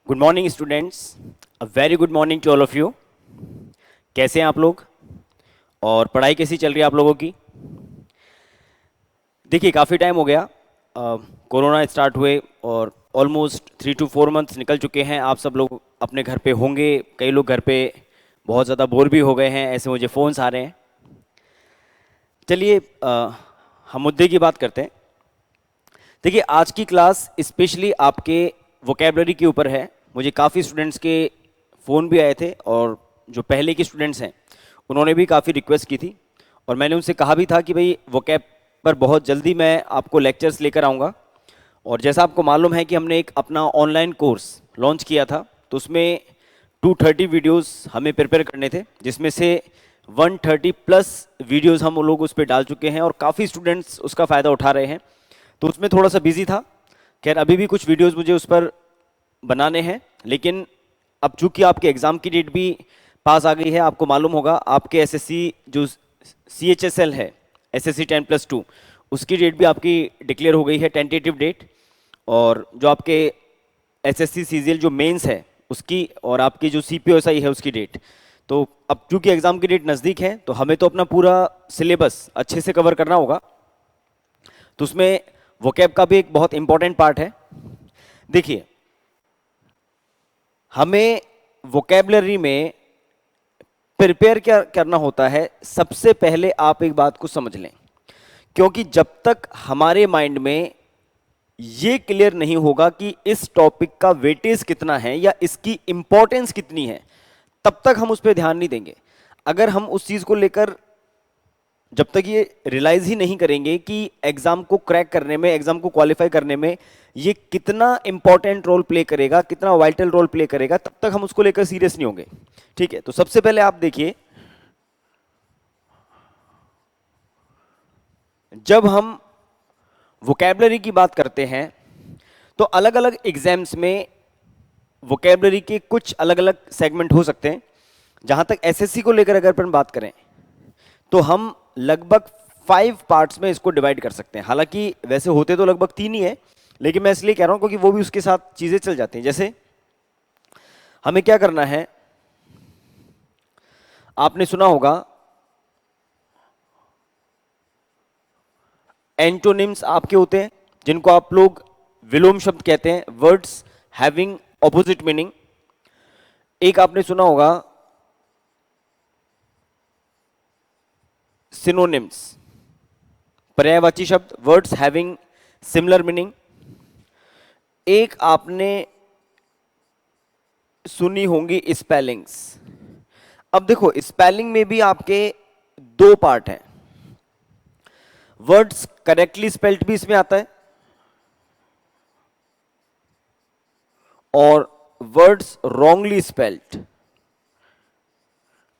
Good morning students, a very good morning to all of you. कैसे हैं आप लोग और पढ़ाई कैसी चल रही है आप लोगों की? देखिए काफ़ी टाइम हो गया, कोरोना स्टार्ट हुए और ऑलमोस्ट 3 to 4 मंथ्स निकल चुके हैं। आप सब लोग अपने घर पे होंगे, कई लोग घर पे बहुत ज़्यादा बोर भी हो गए हैं, ऐसे मुझे फ़ोन्स आ रहे हैं। चलिए हम मुद्दे की बात करते हैं। देखिए आज की क्लास स्पेशली आपके वोकेबलरी के ऊपर है। मुझे काफ़ी स्टूडेंट्स के फ़ोन भी आए थे और जो पहले के स्टूडेंट्स हैं उन्होंने भी काफ़ी रिक्वेस्ट की थी और मैंने उनसे कहा भी था कि भाई वोकेब पर बहुत जल्दी मैं आपको लेक्चर्स लेकर आऊँगा। और जैसा आपको मालूम है कि हमने एक अपना ऑनलाइन कोर्स लॉन्च किया था, तो उसमें 230 वीडियोस हमें प्रिपेयर करने थे, जिसमें से 130 प्लस वीडियोस हम लोग उस पर डाल चुके हैं और काफ़ी स्टूडेंट्स उसका फ़ायदा उठा रहे हैं। तो उसमें थोड़ा सा बिजी था। खैर अभी भी कुछ वीडियोस मुझे उस पर बनाने हैं, लेकिन अब चूंकि आपके एग्ज़ाम की डेट भी पास आ गई है, आपको मालूम होगा आपके एसएससी जो CHSL है, SSC 10+2, उसकी डेट भी आपकी डिक्लेयर हो गई है, टेंटेटिव डेट। और जो आपके SSC CGL जो मेंस है उसकी और आपकी जो CPOSI है उसकी डेट, तो अब चूंकि एग्ज़ाम की डेट नज़दीक है तो हमें तो अपना पूरा सिलेबस अच्छे से कवर करना होगा। तो उसमें वोकैब का भी एक बहुत इंपॉर्टेंट पार्ट है। देखिए हमें वोकैबलरी में प्रिपेयर क्या करना होता है, सबसे पहले आप एक बात को समझ लें, क्योंकि जब तक हमारे माइंड में ये क्लियर नहीं होगा कि इस टॉपिक का वेटेज कितना है या इसकी इंपॉर्टेंस कितनी है, तब तक हम उस पर ध्यान नहीं देंगे। अगर हम उस चीज को लेकर जब तक ये रियलाइज ही नहीं करेंगे कि एग्जाम को क्रैक करने में, एग्जाम को क्वालिफाई करने में ये कितना इंपॉर्टेंट रोल प्ले करेगा, कितना वाइटल रोल प्ले करेगा, तब तक हम उसको लेकर सीरियस नहीं होंगे। ठीक है, तो सबसे पहले आप देखिए, जब हम वोकैबलरी की बात करते हैं तो अलग अलग एग्जाम्स में वोकैबलरी के कुछ अलग अलग सेगमेंट हो सकते हैं। जहां तक एसएससी को लेकर अगर अपन बात करें तो हम लगभग 5 पार्ट्स में इसको डिवाइड कर सकते हैं। हालांकि वैसे होते तो लगभग 3 ही है, लेकिन मैं इसलिए कह रहा हूं क्योंकि वो भी उसके साथ चीजें चल जाती हैं। जैसे हमें क्या करना है, आपने सुना होगा एंटोनिम्स आपके होते हैं, जिनको आप लोग विलोम शब्द कहते हैं, वर्ड्स हैविंग ऑपोजिट मीनिंग। एक आपने सुना होगा सिनोनिम्स, पर्यायवाची शब्द, वर्ड्स हैविंग सिमिलर मीनिंग। एक आपने सुनी होंगी स्पेलिंग्स। अब देखो स्पेलिंग में भी आपके 2 पार्ट हैं, वर्ड्स करेक्टली स्पेल्ड भी इसमें आता है और वर्ड्स रॉन्गली स्पेल्ड।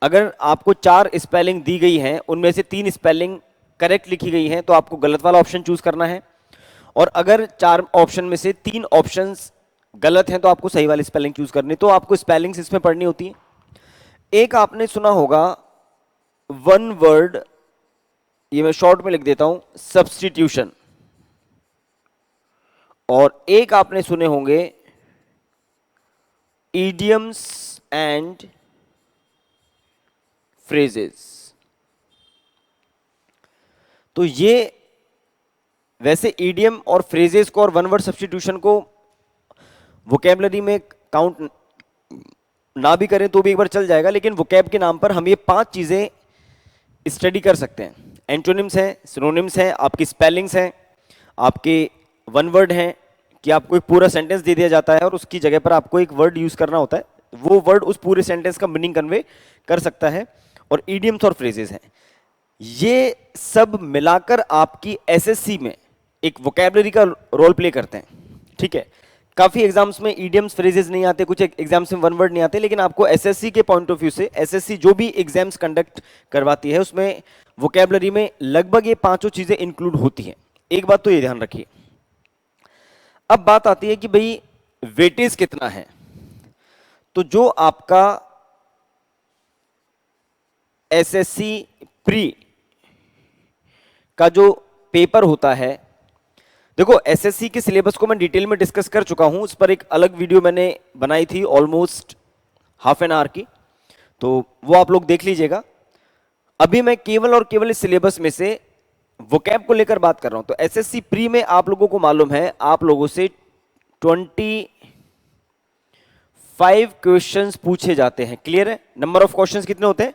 अगर आपको 4 स्पेलिंग दी गई हैं, उनमें से 3 स्पेलिंग करेक्ट लिखी गई हैं, तो आपको गलत वाला ऑप्शन चूज करना है। और अगर 4 ऑप्शन में से 3 ऑप्शंस गलत हैं तो आपको सही वाली स्पेलिंग चूज करनी। तो आपको स्पेलिंग्स इसमें पढ़नी होती है। एक आपने सुना होगा वन वर्ड, ये मैं शॉर्ट में लिख देता हूं, सब्स्टिट्यूशन। और एक आपने सुने होंगे इडियम्स एंड फ्रेजेस। तो ये वैसे ईडियम और फ्रेजेस को और वन वर्ड सब्स्टिट्यूशन को वोकेबलरी में काउंट ना भी करें तो भी एक बार चल जाएगा, लेकिन वोकैब के नाम पर हम ये 5 चीजें स्टडी कर सकते हैं। एंटोनिम्स हैं, सिनोनिम्स हैं, आपकी स्पेलिंग्स हैं, आपके वन वर्ड हैं कि आपको एक पूरा सेंटेंस दे दिया जाता है और उसकी जगह पर आपको एक वर्ड यूज करना होता है, वो वर्ड उस पूरे सेंटेंस का मीनिंग कन्वे कर सकता है। और ईडियम्स और फ्रेजेस हैं। ये सब मिलाकर आपकी एसएससी में एक वोकैबलरी का रोल प्ले करते हैं। ठीक है, काफी एग्जाम्स में ईडियम्स फ्रेजेस नहीं आते, कुछ एग्जाम्स में वन वर्ड नहीं आते, लेकिन आपको एसएससी के पॉइंट ऑफ व्यू से एसएससी जो भी एग्जाम्स कंडक्ट करवाती है उसमें वोकैबलरी में लगभग ये 5 चीजें इंक्लूड होती हैं। एक बात तो ये ध्यान रखिए। अब बात आती है कि भाई वेटेज कितना है। तो जो आपका एसएससी प्री का जो पेपर होता है, देखो एसएससी के सिलेबस को मैं डिटेल में डिस्कस कर चुका हूं, उस पर एक अलग वीडियो मैंने बनाई थी ऑलमोस्ट हाफ एन आवर की, तो वो आप लोग देख लीजिएगा। अभी मैं केवल और केवल इस सिलेबस में से वोकैब को लेकर बात कर रहा हूं। तो एसएससी प्री में आप लोगों को मालूम है, आप लोगों से 25 क्वेश्चंस पूछे जाते हैं। क्लियर है? नंबर ऑफ क्वेश्चंस कितने होते हैं?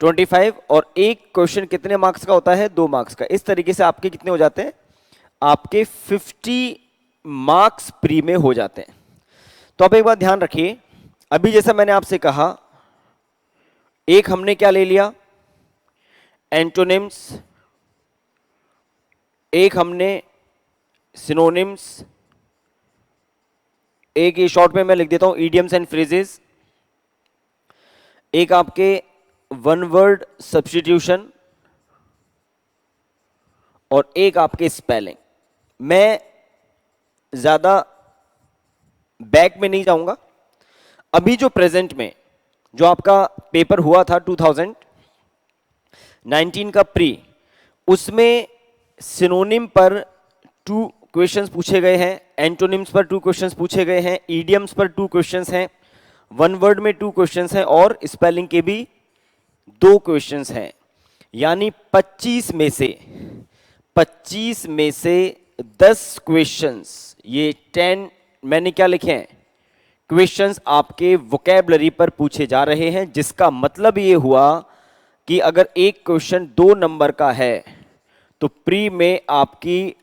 25, और एक क्वेश्चन कितने मार्क्स का होता है? 2 मार्क्स का। इस तरीके से आपके कितने हो जाते हैं? आपके 50 मार्क्स प्री में हो जाते हैं। तो आप एक बात ध्यान रखिए, अभी जैसा मैंने आपसे कहा, एक हमने क्या ले लिया? एंटोनिम्स, एक हमने सिनोनिम्स, एक ये शॉर्ट में मैं लिख देता हूं इडियम्स एंड फ्रेजेस, एक आपके वन वर्ड सब्स्टिट्यूशन, और एक आपके स्पेलिंग। मैं ज्यादा बैक में नहीं जाऊंगा। अभी जो प्रेजेंट में जो आपका पेपर हुआ था 2019 का प्री, उसमें सिनोनिम पर 2 क्वेश्चंस पूछे गए हैं, एंटोनिम्स पर 2 क्वेश्चंस पूछे गए हैं, ईडियम्स पर 2 क्वेश्चंस हैं, वन वर्ड में 2 क्वेश्चंस हैं, और स्पेलिंग के भी 2 क्वेश्चंस हैं। यानी 25 में से 10 क्वेश्चंस, ये 10 मैंने क्या लिखे हैं? क्वेश्चंस आपके वोकैबुलरी पर पूछे जा रहे हैं, जिसका मतलब ये हुआ कि अगर एक क्वेश्चन 2 नंबर का है तो प्री में आपकी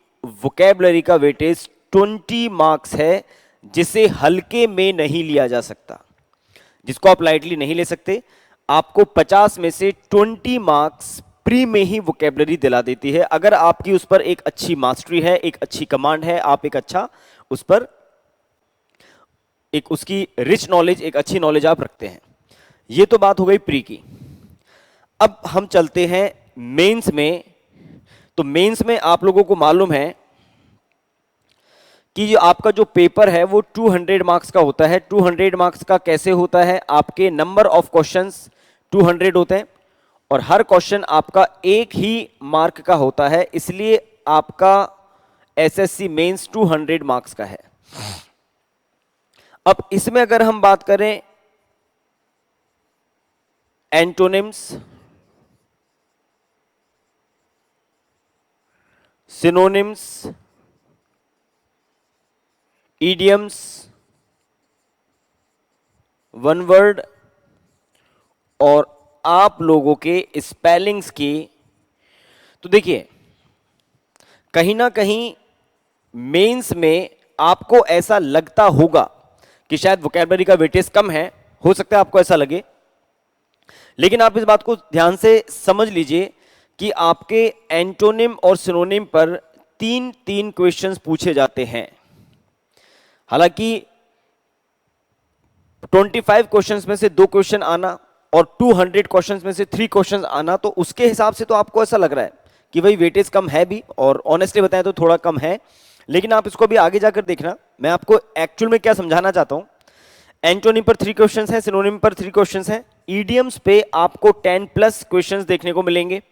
वोकैबुलरी का वेटेज 20 मार्क्स है, जिसे हल्के में नहीं लिया जा सकता, जिसको आप लाइटली नहीं ले सकते। आपको 50 में से 20 मार्क्स प्री में ही वोकैबुलरी दिला देती है, अगर आपकी उस पर एक अच्छी मास्टरी है, एक अच्छी कमांड है, आप एक अच्छा उस पर एक उसकी रिच नॉलेज, एक अच्छी नॉलेज आप रखते हैं। ये तो बात हो गई प्री की। अब हम चलते हैं मेंस में। तो मेंस में आप लोगों को मालूम है कि जो आपका जो पेपर है वो 200 मार्क्स का होता है। 200 मार्क्स का कैसे होता है? आपके नंबर ऑफ क्वेश्चंस 200 होते हैं, और हर क्वेश्चन आपका एक ही मार्क का होता है, इसलिए आपका एसएससी मेंस 200 मार्क्स का है। अब इसमें अगर हम बात करें antonyms, synonyms, idioms, one word, और आप लोगों के स्पेलिंग्स की, तो देखिए कहीं ना कहीं मेंस में आपको ऐसा लगता होगा कि शायद वोकैबुलरी का वेटेज कम है, हो सकता है आपको ऐसा लगे, लेकिन आप इस बात को ध्यान से समझ लीजिए कि आपके एंटोनिम और सिनोनिम पर 3-3 क्वेश्चंस पूछे जाते हैं। हालांकि 25 क्वेश्चंस में से 2 क्वेश्चन आना और 200 क्वेश्चंस में से 3 क्वेश्चंस आना, तो उसके हिसाब से तो आपको ऐसा लग रहा है कि भाई वेटेज कम है भी, और ऑनेस्टली बताएं तो थोड़ा कम है। लेकिन आप इसको भी आगे जाकर देखना, मैं आपको एक्चुअल में क्या समझाना चाहता हूं। एंटोनिम पर 3 क्वेश्चंस हैं, सिनोनिम पर 3 क्वेश्चंस हैं, ईडियम्स पे आपको 10+ क्वेश्चंस देखने को मिलेंगे,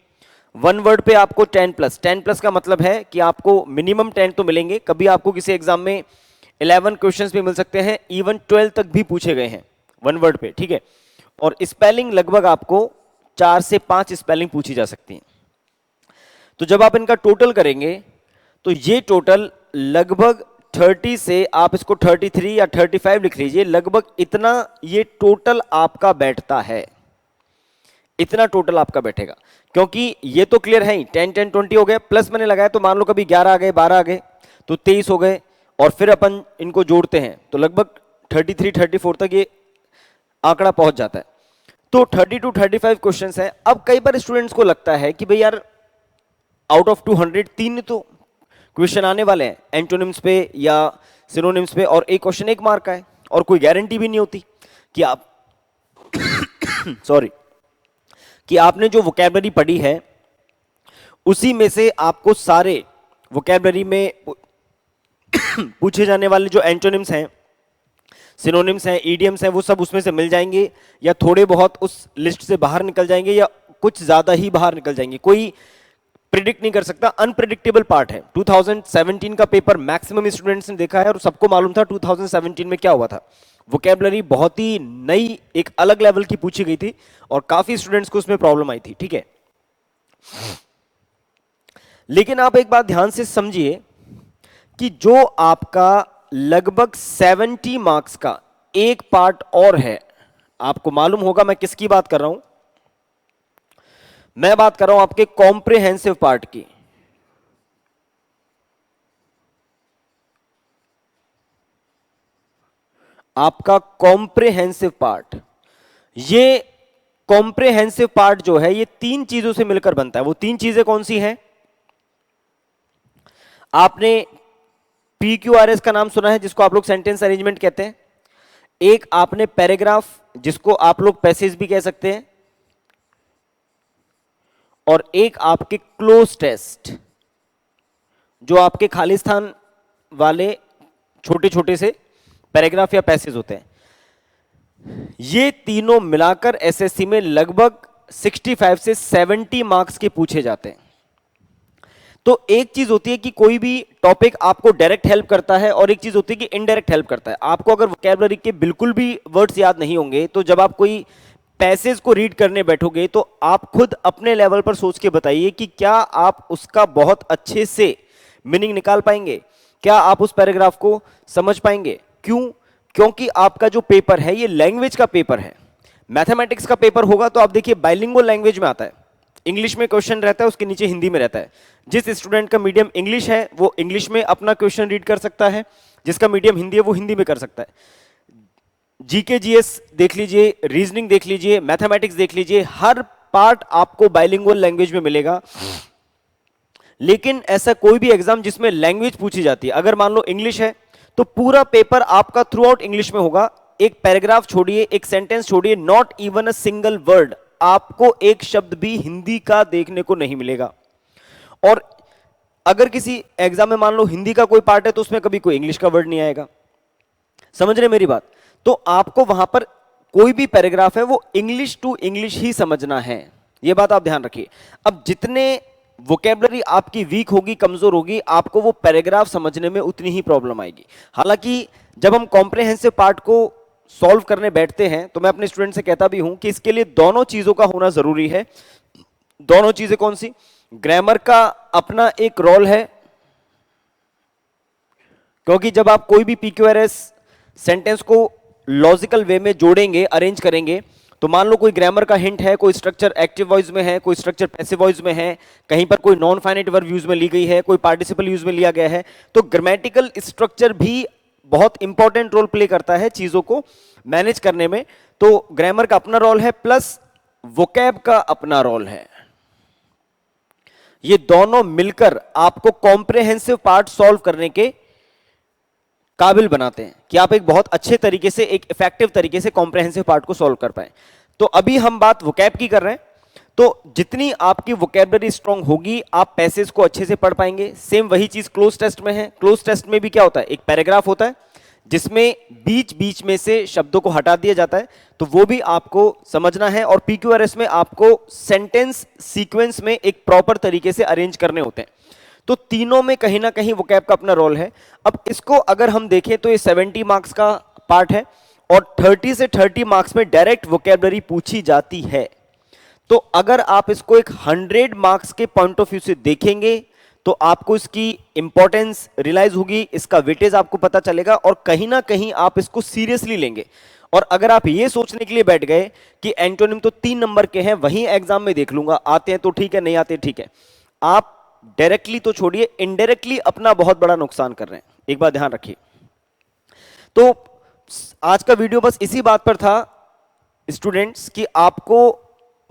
वन वर्ड पे आपको 10+। 10+ का मतलब है कि आपको मिनिमम 10 तो मिलेंगे, कभी आपको किसी एग्जाम में 11 क्वेश्चंस भी मिल सकते हैं, इवन 12 तक भी पूछे गए हैं वन वर्ड पे, ठीक है। और स्पेलिंग लगभग आपको 4 से 5 स्पेलिंग पूछी जा सकती है। तो जब आप इनका टोटल करेंगे तो ये टोटल लगभग 30 से आप इसको 33 या 35 लिख लीजिए, लगभग इतना ये टोटल आपका बैठता है, इतना टोटल आपका बैठेगा। क्योंकि ये तो क्लियर है ही, 10-10-20 हो गए, प्लस मैंने लगाया तो मान लो कभी 11 आ गए, 12 आ गए, तो 23 हो गए, और फिर अपन इनको जोड़ते हैं तो लगभग 33-34 तक ये आंकड़ा पहुंच जाता है। तो 30-35 क्वेश्चंस है। अब कई बार स्टूडेंट्स को लगता है कि भाई यार आउट ऑफ 200 3 तो क्वेश्चन आने वाले हैं एंटोनिम्स पे या सिनोनिम्स पे, और एक क्वेश्चन 1 मार्क का है, और कोई गारंटी भी नहीं होती कि आप सॉरी कि आपने जो वोकैबुलरी पढ़ी है उसी में से आपको सारे वोकैबुलरी में पूछे जाने वाले जो एंटोनिम्स हैं, सिनोनिम्स हैं, ईडियम्स हैं, वो सब उसमें से मिल जाएंगे, या थोड़े बहुत उस लिस्ट से बाहर निकल जाएंगे, या कुछ ज्यादा ही बाहर निकल जाएंगे। कोई प्रिडिक्ट नहीं कर सकता, अनप्रिडिक्टेबल पार्ट है। 2017 का पेपर मैक्सिमम स्टूडेंट्स ने देखा है और सबको मालूम था 2017 में क्या हुआ था। वोकैबुलरी बहुत ही नई, एक अलग लेवल की पूछी गई थी और काफी स्टूडेंट्स को उसमें प्रॉब्लम आई थी, ठीक है। लेकिन आप एक बात ध्यान से समझिए कि जो आपका लगभग 70 मार्क्स का एक पार्ट और है, आपको मालूम होगा मैं किसकी बात कर रहा हूं। मैं बात कर रहा हूं आपके कॉम्प्रिहेंसिव पार्ट की। आपका कॉम्प्रिहेंसिव पार्ट, ये कॉम्प्रिहेंसिव पार्ट जो है ये तीन चीजों से मिलकर बनता है। वो तीन चीजें कौन सी हैं? आपने PQRS का नाम सुना है, जिसको आप लोग सेंटेंस अरेंजमेंट कहते हैं। एक आपने पैराग्राफ, जिसको आप लोग पैसेज भी कह सकते हैं, और एक आपके क्लोज टेस्ट, जो आपके खालिस्तान वाले छोटे छोटे से पैराग्राफ या पैसेज होते हैं। ये तीनों मिलाकर एसएससी में लगभग 65 से 70 मार्क्स के पूछे जाते हैं। तो एक चीज होती है कि कोई भी टॉपिक आपको डायरेक्ट हेल्प करता है और एक चीज होती है कि इनडायरेक्ट हेल्प करता है। आपको अगर वोकैबुलरी के बिल्कुल भी वर्ड्स याद नहीं होंगे तो जब आप कोई पैसेज को रीड करने बैठोगे तो आप खुद अपने लेवल पर सोच के बताइए कि क्या आप उसका बहुत अच्छे से मीनिंग निकाल पाएंगे, क्या आप उस पैराग्राफ को समझ पाएंगे। क्यों? क्योंकि आपका जो पेपर है ये लैंग्वेज का पेपर है। मैथमेटिक्स का पेपर होगा तो आप देखिए बाइलिंगुअल लैंग्वेज में आता है, इंग्लिश में क्वेश्चन रहता है, उसके नीचे हिंदी में रहता है। जिस स्टूडेंट का मीडियम इंग्लिश है वो इंग्लिश में अपना क्वेश्चन रीड कर सकता है, जिसका मीडियम हिंदी है वो हिंदी में कर सकता है। जीके जीएस देख लीजिए, रीजनिंग देख लीजिए, मैथमेटिक्स देख लीजिए, हर पार्ट आपको बाइलिंगुअल लैंग्वेज में मिलेगा। लेकिन ऐसा कोई भी एग्जाम जिसमें लैंग्वेज पूछी जाती है, अगर मान लो इंग्लिश है तो पूरा पेपर आपका थ्रू आउट इंग्लिश में होगा। एक पैराग्राफ छोड़िए, एक सेंटेंस छोड़िए, not even a single word आपको एक शब्द भी हिंदी का देखने को नहीं मिलेगा। और अगर किसी एग्जाम में मान लो हिंदी का कोई पार्ट है तो उसमें कभी कोई इंग्लिश का वर्ड नहीं आएगा। समझ रहे मेरी बात? तो आपको वहां पर कोई भी पैराग्राफ है वो इंग्लिश टू इंग्लिश ही समझना है, ये बात आप ध्यान रखिए। अब जितने वोकैबुलरी आपकी वीक होगी, कमजोर होगी, आपको वो पैराग्राफ समझने में उतनी ही प्रॉब्लम आएगी। हालांकि जब हम कॉम्प्रिहेंसिव पार्ट को सॉल्व करने बैठते हैं तो मैं अपने स्टूडेंट से कहता भी हूं कि इसके लिए दोनों चीजों का होना जरूरी है। दोनों चीजें कौन सी? ग्रामर का अपना एक रोल है, क्योंकि जब आप कोई भी PQRS सेंटेंस को लॉजिकल वे में जोड़ेंगे, अरेंज करेंगे, तो मान लो कोई ग्रामर का हिंट है, कोई स्ट्रक्चर एक्टिव वॉइस में है, कोई स्ट्रक्चर पैसिव वॉइस में है, कहीं पर कोई नॉन फाइनाइट वर्ब यूज में ली गई है, कोई पार्टिसिपल यूज में लिया गया है, तो ग्रामेटिकल स्ट्रक्चर भी बहुत इंपॉर्टेंट रोल प्ले करता है चीजों को मैनेज करने में। तो ग्रामर का अपना रोल है प्लस वोकैब का अपना रोल है। ये दोनों मिलकर आपको कॉम्प्रिहेंसिव पार्ट सॉल्व करने के काबिल बनाते हैं कि आप एक बहुत अच्छे तरीके से, एक इफेक्टिव तरीके से कॉम्प्रिहेंसिव पार्ट को सॉल्व कर पाए। तो अभी हम बात वोकैब की कर रहे हैं, तो जितनी आपकी वोकैबुलरी स्ट्रांग होगी आप पैसेज को अच्छे से पढ़ पाएंगे। सेम वही चीज क्लोज टेस्ट में है। क्लोज टेस्ट में भी क्या होता है? एक पैराग्राफ होता है जिसमें बीच बीच में से शब्दों को हटा दिया जाता है, तो वो भी आपको समझना है। और PQRS में आपको सेंटेंस सीक्वेंस में एक प्रॉपर तरीके से अरेंज करने होते हैं। तो तीनों में कहीं ना कहीं वोकैब का अपना रोल है। अब इसको अगर हम देखें तो ये 70 मार्क्स का पार्ट है और 30 से 30 मार्क्स में डायरेक्ट वोकैबुलरी पूछी जाती है। तो अगर आप इसको एक 100 मार्क्स के पॉइंट ऑफ व्यू से देखेंगे तो आपको इसकी इंपॉर्टेंस रियलाइज होगी, इसका वेटेज आपको पता चलेगा और कहीं ना कहीं आप इसको सीरियसली लेंगे। और अगर आप ये सोचने के लिए बैठ गए कि एंटोनिम तो 3 नंबर के हैं, वहीं एग्जाम में देख लूंगा, आते हैं तो ठीक है, नहीं आते ठीक है, आप डायरेक्टली तो छोड़िए, इनडायरेक्टली अपना बहुत बड़ा नुकसान कर रहे हैं। एक बात ध्यान रखिए। तो आज का वीडियो बस इसी बात पर था स्टूडेंट्स कि आपको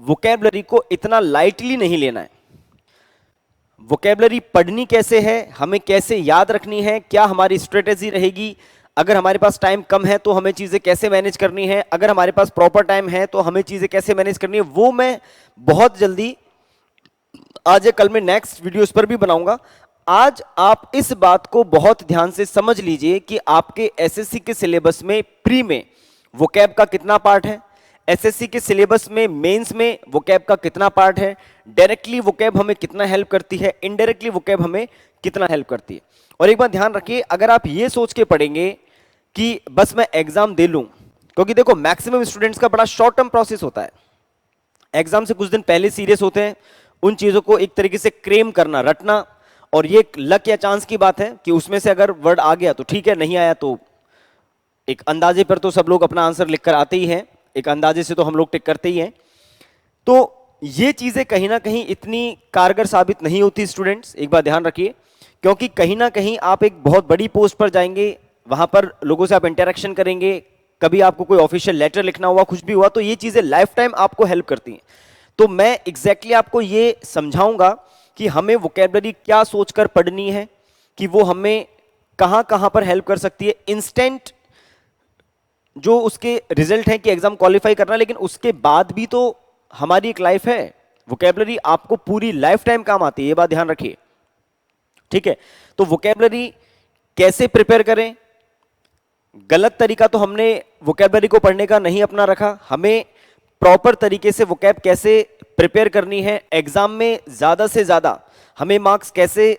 वोकैबुलरी को इतना लाइटली नहीं लेना है। वोकैबुलरी पढ़नी कैसे है, हमें कैसे याद रखनी है, क्या हमारी स्ट्रेटेजी रहेगी, अगर हमारे पास टाइम कम है तो हमें चीजें कैसे मैनेज करनी है, अगर हमारे पास प्रॉपर टाइम है तो हमें चीजें कैसे मैनेज करनी है, वो मैं बहुत जल्दी आज या कल में नेक्स्ट वीडियोस पर भी बनाऊंगा। आज आप इस बात को बहुत ध्यान से समझ लीजिए कि आपके एसएससी के सिलेबस में प्री में वोकैब का कितना पार्ट है, एसएससी के सिलेबस में मेंस में वोकैब का कितना पार्ट है, डायरेक्टली वोकैब हमें कितना हेल्प करती है, इनडायरेक्टली वोकैब हमें कितना हेल्प करती है। और एक बात ध्यान रखिए, अगर आप ये सोच के पढ़ेंगे कि बस मैं एग्जाम दे लूं, क्योंकि देखो मैक्सिमम स्टूडेंट्स का बड़ा शॉर्ट टर्म प्रोसेस होता है, एग्जाम से कुछ दिन पहले सीरियस होते हैं, उन चीजों को एक तरीके से क्रेम करना, रटना, और ये लक या चांस की बात है कि उसमें से अगर वर्ड आ गया तो ठीक है, नहीं आया तो एक अंदाजे पर तो सब लोग अपना आंसर लिखकर आते ही हैं, एक अंदाजे से तो हम लोग टिक करते ही हैं। तो ये चीजें कहीं ना कहीं इतनी कारगर साबित नहीं होती स्टूडेंट्स, एक बात ध्यान रखिए, क्योंकि कहीं ना कहीं आप एक बहुत बड़ी पोस्ट पर जाएंगे, वहां पर लोगों से आप इंटरेक्शन करेंगे, कभी आपको कोई ऑफिशियल लेटर लिखना हुआ, कुछ भी हुआ, तो ये चीजें लाइफ टाइम आपको हेल्प करती हैं। तो मैं एग्जैक्टली आपको ये समझाऊंगा कि हमें वोकैबुलरी क्या सोचकर पढ़नी है, कि वो हमें कहां कहां पर हेल्प कर सकती है। इंस्टेंट जो उसके रिजल्ट हैं कि एग्जाम क्वालिफाई करना, लेकिन उसके बाद भी तो हमारी एक लाइफ है, वोकैबुलरी आपको पूरी लाइफ टाइम काम आती है, ये बात ध्यान रखिए, ठीक है। तो वोकैबुलरी कैसे प्रिपेयर करें, गलत तरीका तो हमने वोकैबुलरी को पढ़ने का नहीं अपना रखा, हमें प्रॉपर तरीके से वोकैब कैसे प्रिपेयर करनी है, एग्जाम में ज्यादा से ज्यादा हमें मार्क्स कैसे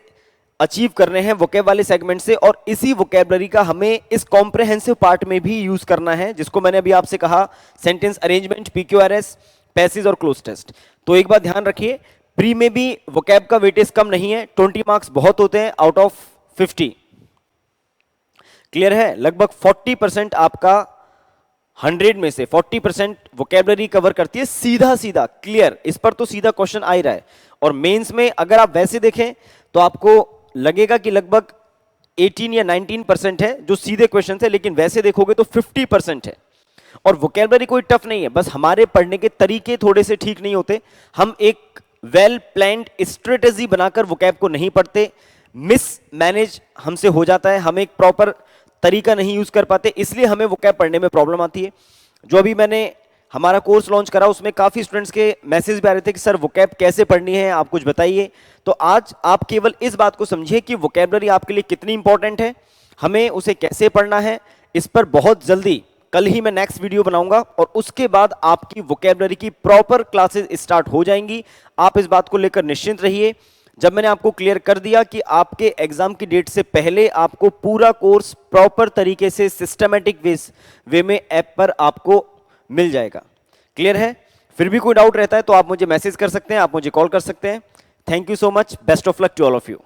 अचीव करने हैं वोकैब वाले सेगमेंट से, और इसी वोकैबुलरी का हमें इस कॉम्प्रिहेंसिव पार्ट में भी यूज करना है, जिसको मैंने अभी आपसे कहा, सेंटेंस अरेंजमेंट, पीक्यूआरएस, पैसेज और क्लोज टेस्ट। तो एक बात ध्यान रखिए, प्री में भी वोकैब का वेटेज कम नहीं है, 20 मार्क्स बहुत होते हैं आउट ऑफ 50, क्लियर है। लगभग 40% आपका 100 में से 40% वोकैबुलरी कवर करती है, सीधा सीधा क्लियर, इस पर तो सीधा क्वेश्चन आ ही रहा है। और मेंस में अगर आप वैसे देखें तो आपको लगेगा कि लगभग 18 या 19% है जो सीधे क्वेश्चन है, लेकिन वैसे देखोगे तो 50% है। और वोकैबुलरी कोई टफ नहीं है, बस हमारे पढ़ने के तरीके थोड़े से ठीक नहीं होते, हम एक वेल प्लान्ड स्ट्रेटेजी बनाकर वोकैब को नहीं पढ़ते, मिस मैनेज हमसे हो जाता है, हम एक प्रॉपर तरीका नहीं यूज कर पाते, इसलिए हमें वोकैब पढ़ने में प्रॉब्लम आती है। जो अभी मैंने हमारा कोर्स लॉन्च करा, उसमें काफी स्टूडेंट्स के मैसेज भी आ रहे थे कि सर वोकैब कैसे पढ़नी है, आप कुछ बताइए। तो आज आप केवल इस बात को समझिए कि वोकैबुलरी आपके लिए कितनी इंपॉर्टेंट है, हमें उसे कैसे पढ़ना है। इस पर बहुत जल्दी कल ही मैं नेक्स्ट वीडियो बनाऊंगा, और उसके बाद आपकी वोकैबुलरी की प्रॉपर क्लासेस स्टार्ट हो जाएंगी। आप इस बात को लेकर निश्चिंत रहिए। जब मैंने आपको क्लियर कर दिया कि आपके एग्जाम की डेट से पहले आपको पूरा कोर्स प्रॉपर तरीके से सिस्टमैटिक वे में ऐप पर आपको मिल जाएगा, क्लियर है। फिर भी कोई डाउट रहता है तो आप मुझे मैसेज कर सकते हैं, आप मुझे कॉल कर सकते हैं। Thank you so much, best of luck to all of you.